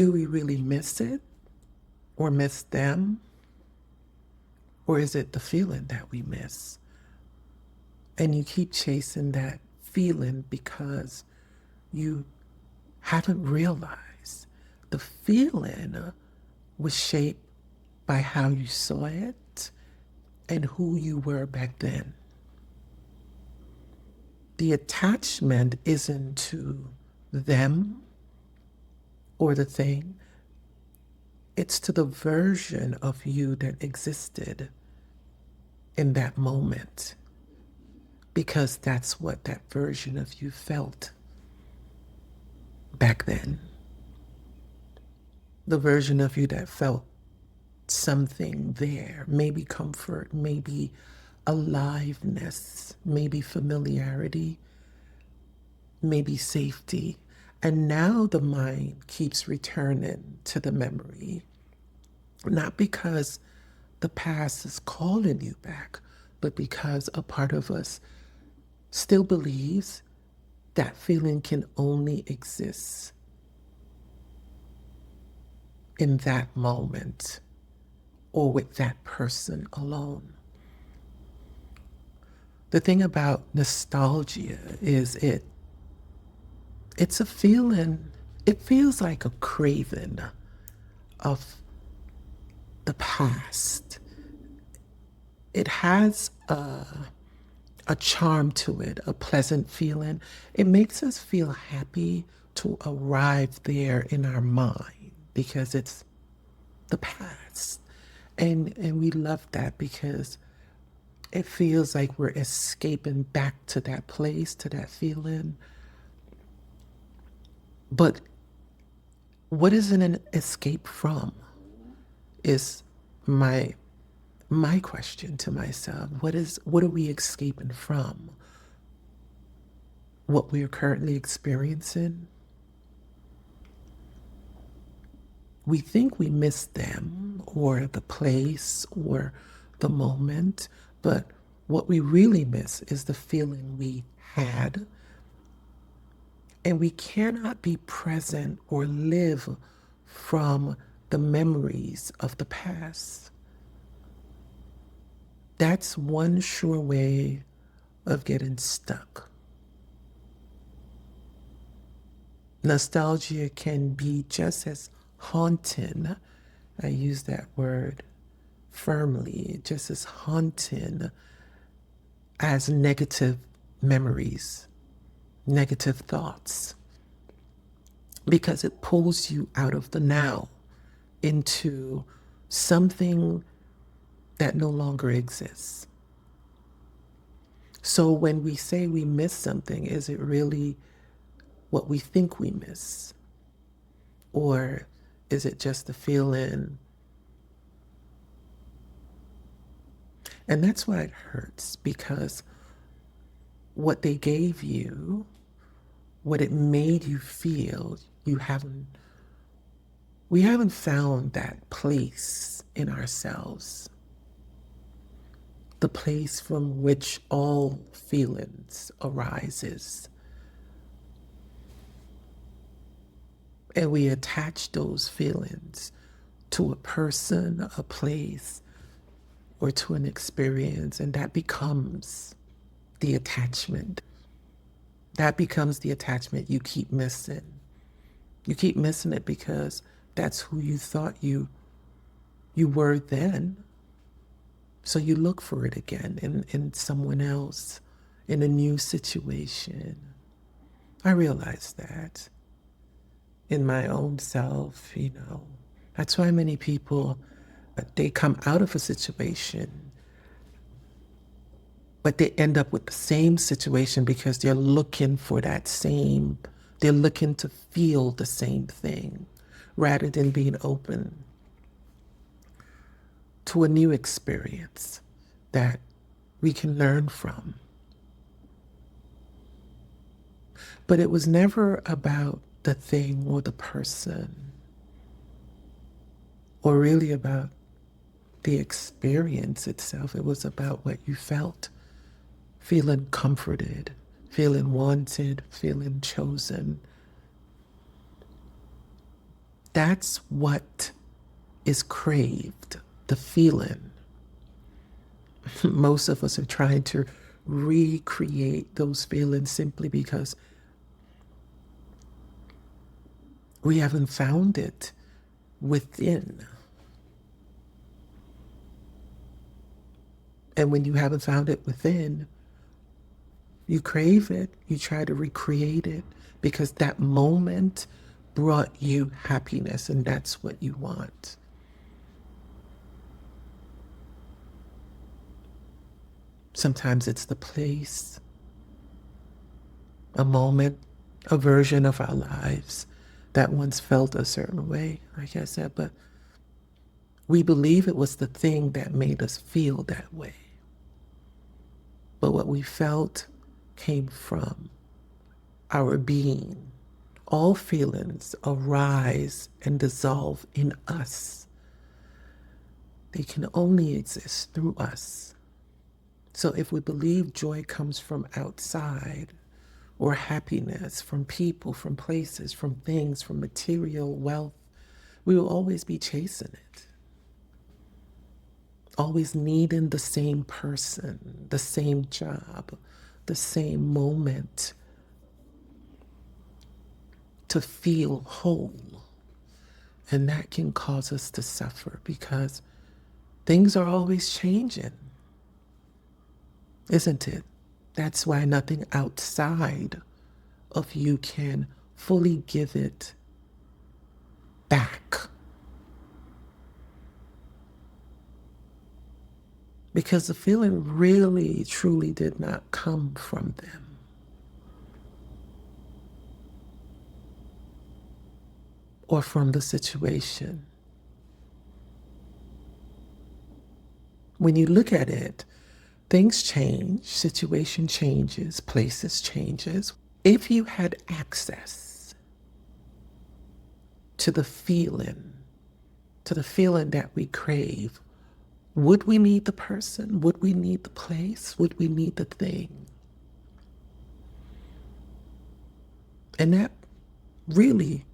do we really miss it or miss them? Or is it the feeling that we miss? And you keep chasing that feeling because you haven't realized the feeling was shaped by how you saw it and who you were back then. The attachment isn't to them or the thing, it's to the version of you that existed in that moment, because that's what that version of you felt back then. The version of you that felt something there, maybe comfort, maybe aliveness, maybe familiarity, maybe safety. And now the mind keeps returning to the memory, not because the past is calling you back, but because a part of us still believes that feeling can only exist in that moment or with that person alone. The thing about nostalgia is it's a feeling, it feels like a craving of the past. It has a charm to it, a pleasant feeling. It makes us feel happy to arrive there in our mind because it's the past. And we love that because it feels like we're escaping back to that place, to that feeling. But what is it an escape from is my my question to myself. What are we escaping from? What we are currently experiencing? We think we miss them or the place or the moment, but what we really miss is the feeling we had. And we cannot be present or live from the memories of the past. That's one sure way of getting stuck. Nostalgia can be just as haunting. I use that word firmly, just as haunting as negative memories, negative thoughts, because it pulls you out of the now into something that no longer exists. So when we say we miss something, is it really what we think we miss? Or is it just the feeling? And that's why it hurts, because what they gave you, what it made you feel, we haven't found that place in ourselves, the place from which all feelings arises. And we attach those feelings to a person, a place, or to an experience, and that becomes the attachment. That becomes the attachment you keep missing. You keep missing it because that's who you thought you were then. So you look for it again in someone else, in a new situation. I realize that in my own self, That's why many people, they come out of a situation, but they end up with the same situation because they're looking for they're looking to feel the same thing rather than being open to a new experience that we can learn from. But it was never about the thing or the person, or really about the experience itself. It was about what you felt, feeling comforted, feeling wanted, feeling chosen. That's what is craved, the feeling. Most of us are trying to recreate those feelings simply because we haven't found it within. And when you haven't found it within, you crave it, you try to recreate it because that moment brought you happiness and that's what you want. Sometimes it's the place, a moment, a version of our lives that once felt a certain way, like I said, but we believe it was the thing that made us feel that way. But what we felt came from our being. All feelings arise and dissolve in us. They can only exist through us. So if we believe joy comes from outside, or happiness from people, from places, from things, from material wealth, we will always be chasing it. Always needing the same person, the same job, the same moment to feel whole. And that can cause us to suffer because things are always changing, isn't it? That's why nothing outside of you can fully give it back. Because the feeling really, truly did not come from them. Or from the situation. When you look at it, things change, situation changes, places changes. If you had access to the feeling that we crave, would we need the person? Would we need the place? Would we need the thing? And that really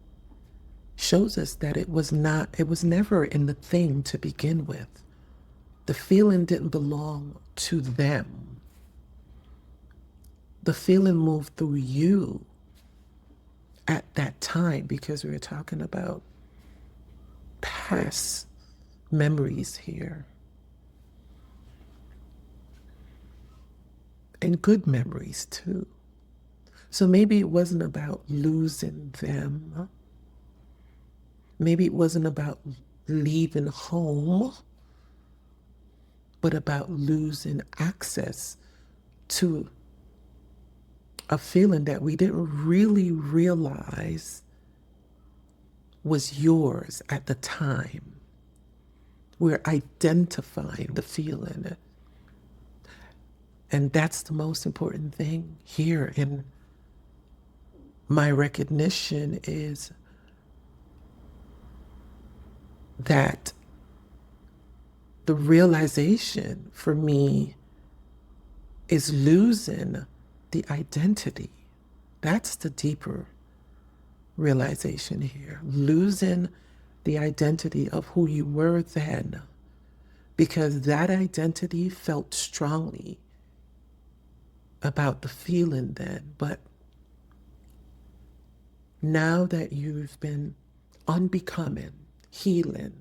shows us that it was never in the thing to begin with. The feeling didn't belong to them. The feeling moved through you at that time because we were talking about past memories here. And good memories too. So maybe it wasn't about losing them. Maybe it wasn't about leaving home, but about losing access to a feeling that we didn't really realize was yours at the time. We're identifying the feeling. And that's the most important thing here in my recognition is that the realization for me is losing the identity. That's the deeper realization here. Losing the identity of who you were then, because that identity felt strongly about the feeling then. But now that you've been unbecoming, healing,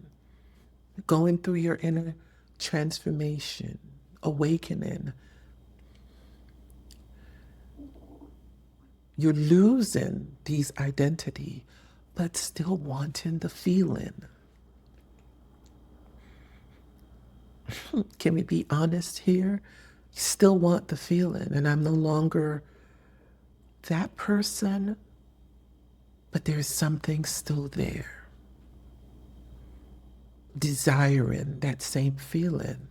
going through your inner transformation, awakening, you're losing these identity, but still wanting the feeling. Can we be honest here? You still want the feeling, and I'm no longer that person, but there's something still there. Desiring that same feeling.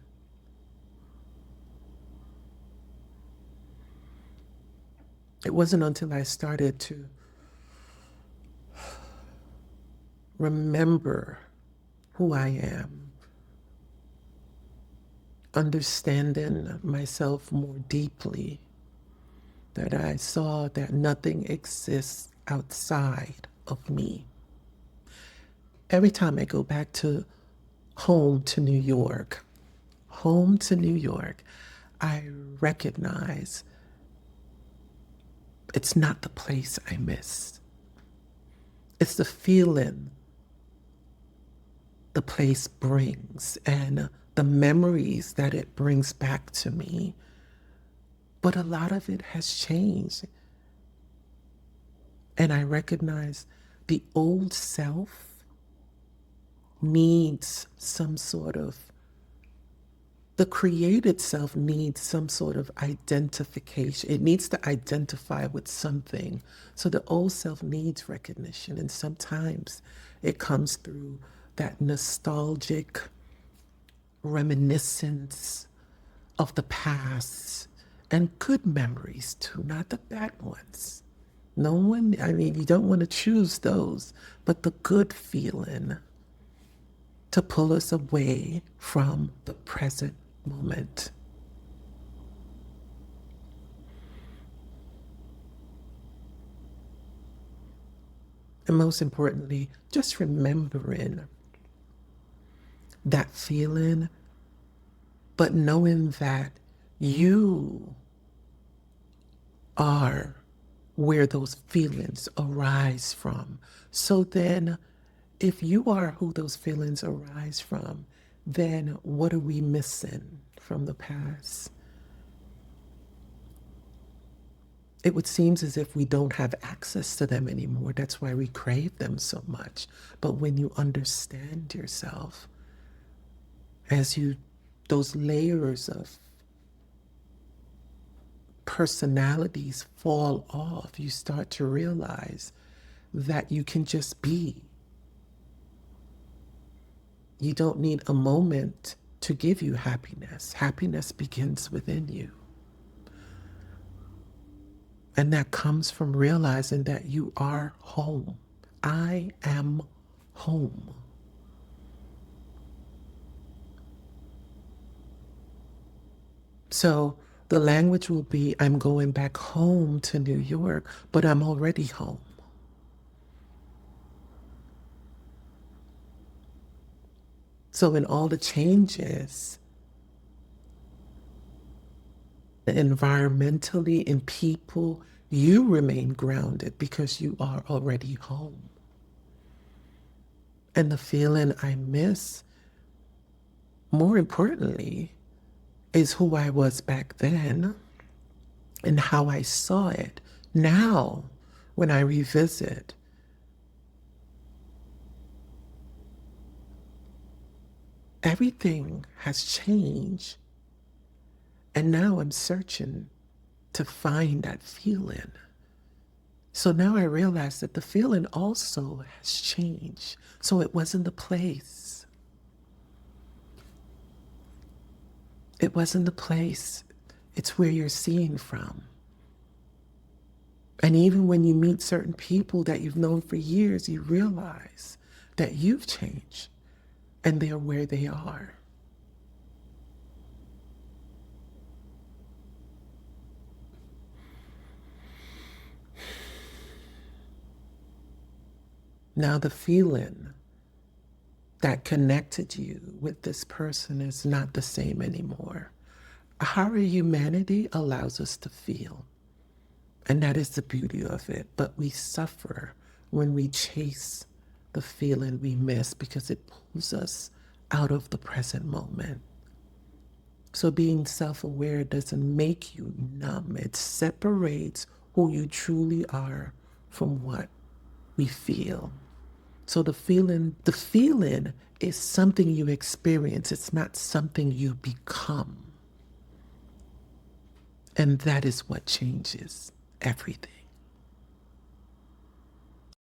It wasn't until I started to remember who I am, understanding myself more deeply, that I saw that nothing exists outside of me. every time I go back to home to New York, home to New York, I recognize it's not the place I miss. It's the feeling the place brings and the memories that it brings back to me. But a lot of it has changed. And I recognize the old self needs some sort of, the created self needs some sort of identification. It needs to identify with something. So the old self needs recognition. And sometimes it comes through that nostalgic reminiscence of the past and good memories too, not the bad ones. No one, I mean, you don't want to choose those, but the good feeling to pull us away from the present moment. And most importantly, just remembering that feeling, but knowing that you are where those feelings arise from. So then, if you are who those feelings arise from, then what are we missing from the past? It would seem as if we don't have access to them anymore. That's why we crave them so much. But when you understand yourself, as you, those layers of personalities fall off, you start to realize that you can just be. You don't need a moment to give you happiness. Happiness begins within you. And that comes from realizing that you are home. I am home. So the language will be, I'm going back home to New York, but I'm already home. So in all the changes, environmentally, in people, you remain grounded because you are already home. And the feeling I miss, more importantly, is who I was back then and how I saw it. Now, when I revisit, everything has changed. And now I'm searching to find that feeling. So now I realize that the feeling also has changed. So it wasn't the place. It wasn't the place. It's where you're seeing from. And even when you meet certain people that you've known for years, you realize that you've changed and they're where they are. Now the feeling that connected you with this person is not the same anymore. Our humanity allows us to feel, and that is the beauty of it. But we suffer when we chase the feeling we miss because it pulls us out of the present moment. So being self-aware doesn't make you numb. It separates who you truly are from what we feel. So the feeling is something you experience. It's not something you become. And that is what changes everything.